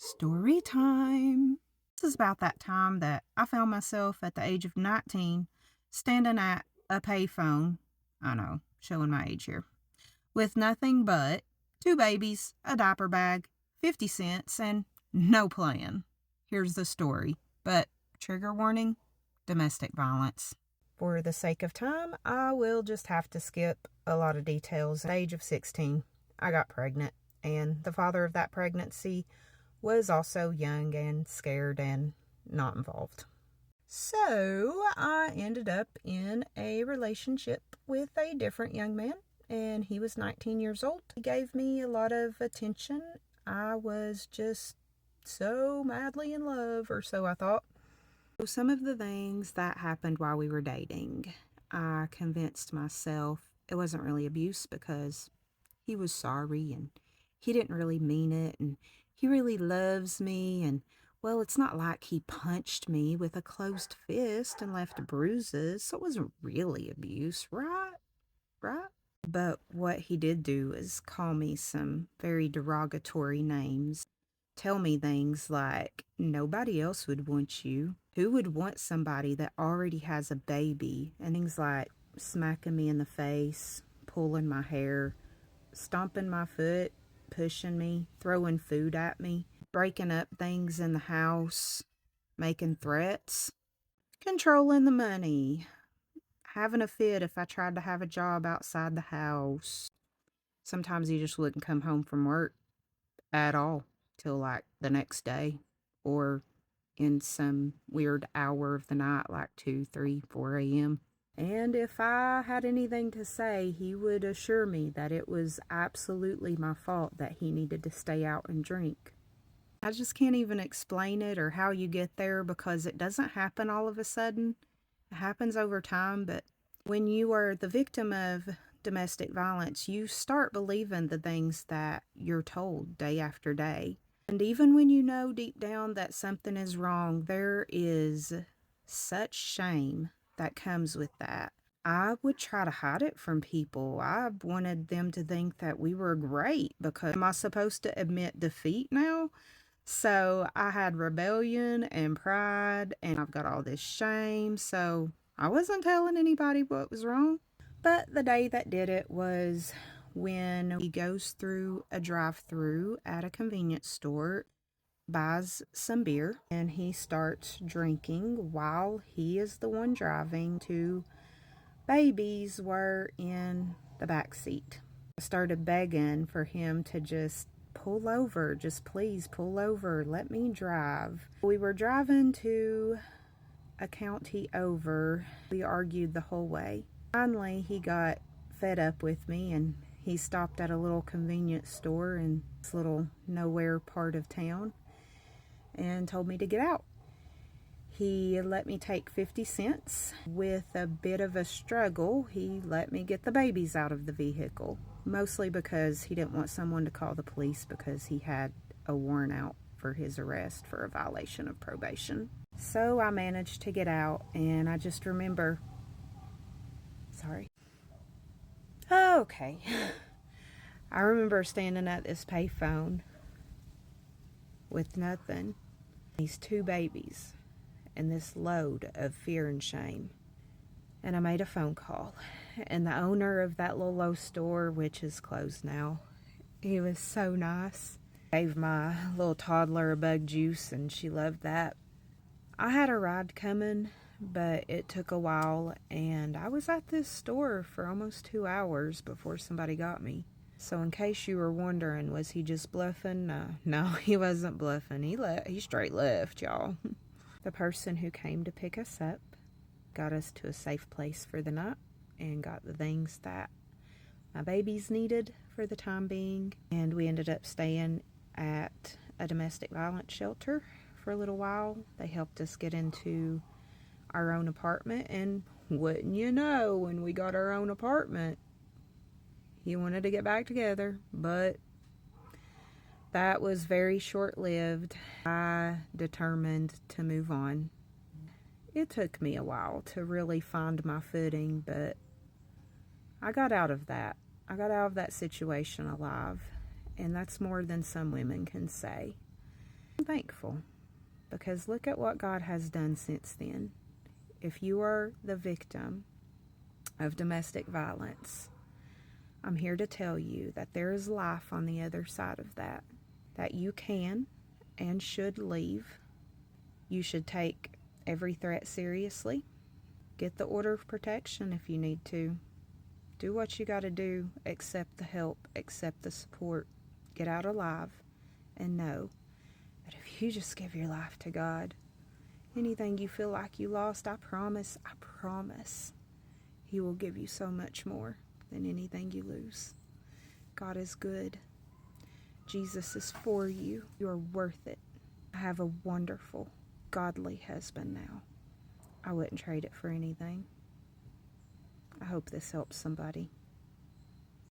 Story time. This is about that time that I found myself at the age of 19 standing at a payphone. I know, showing my age here. With nothing but two babies, a diaper bag, 50 cents, and no plan. Here's the story. But trigger warning, domestic violence. For the sake of time, I will just have to skip a lot of details. At the age of 16, I got pregnant, and the father of that pregnancy was also young and scared and not involved. So I ended up in a relationship with a different young man, and he was 19 years old. He gave me a lot of attention. I was just so madly in love, or so I thought. So some of the things that happened while we were dating, I convinced myself it wasn't really abuse because he was sorry and he didn't really mean it, and he really loves me, and well, it's not like he punched me with a closed fist and left bruises, so it wasn't really abuse, right? Right? But what he did do is call me some very derogatory names. Tell me things like, nobody else would want you. Who would want somebody that already has a baby? And things like smacking me in the face, pulling my hair, stomping my foot, pushing me, throwing food at me, breaking up things in the house, making threats, controlling the money, having a fit if I tried to have a job outside the house. Sometimes he just wouldn't come home from work at all till like the next day, or in some weird hour of the night like 2, 3, 4 a.m. And if I had anything to say, he would assure me that it was absolutely my fault that he needed to stay out and drink. I just can't even explain it or how you get there, because it doesn't happen all of a sudden. It happens over time, but when you are the victim of domestic violence, you start believing the things that you're told day after day. And even when you know deep down that something is wrong, there is such shame that comes with that. I would try to hide it from people. I wanted them to think that we were great, because am I supposed to admit defeat now? So I had rebellion and pride, and I've got all this shame, so I wasn't telling anybody what was wrong. But the day that did it was when he goes through a drive-through at a convenience store, buys some beer, and he starts drinking while he is the one driving. Two babies were in the back seat. I started begging for him to just pull over, just please pull over, let me drive. We were driving to a county over. We argued the whole way. Finally, he got fed up with me, and he stopped at a little convenience store in this little nowhere part of town and told me to get out. He let me take 50 cents. With a bit of a struggle, he let me get the babies out of the vehicle, mostly because he didn't want someone to call the police because he had a warrant out for his arrest for a violation of probation. So I managed to get out, and I just remember, sorry. Okay. I remember standing at this payphone with nothing, these two babies, and this load of fear and shame. And I made a phone call, and the owner of that little store, which is closed now, he was so nice. Gave my little toddler a bug juice, and she loved that. I had a ride coming, but it took a while, and I was at this store for almost 2 hours before somebody got me. So in case you were wondering, was he just bluffing? No, he wasn't bluffing. He straight left, y'all. The person who came to pick us up got us to a safe place for the night and got the things that my babies needed for the time being. And we ended up staying at a domestic violence shelter for a little while. They helped us get into our own apartment, and wouldn't you know, when we got our own apartment, he wanted to get back together, but that was very short-lived. I determined to move on. It took me a while to really find my footing, but I got out of that. I got out of that situation alive, and that's more than some women can say. I'm thankful because look at what God has done since then. If you are the victim of domestic violence, I'm here to tell you that there is life on the other side of that you can and should leave. You should take every threat seriously. Get the order of protection if you need to. Do what you got to do. Accept the help. Accept the support. Get out alive. And know that if you just give your life to God, anything you feel like you lost, I promise, He will give you so much more than anything you lose. God is good. Jesus is for you. You are worth it. I have a wonderful, godly husband now. I wouldn't trade it for anything. I hope this helps somebody.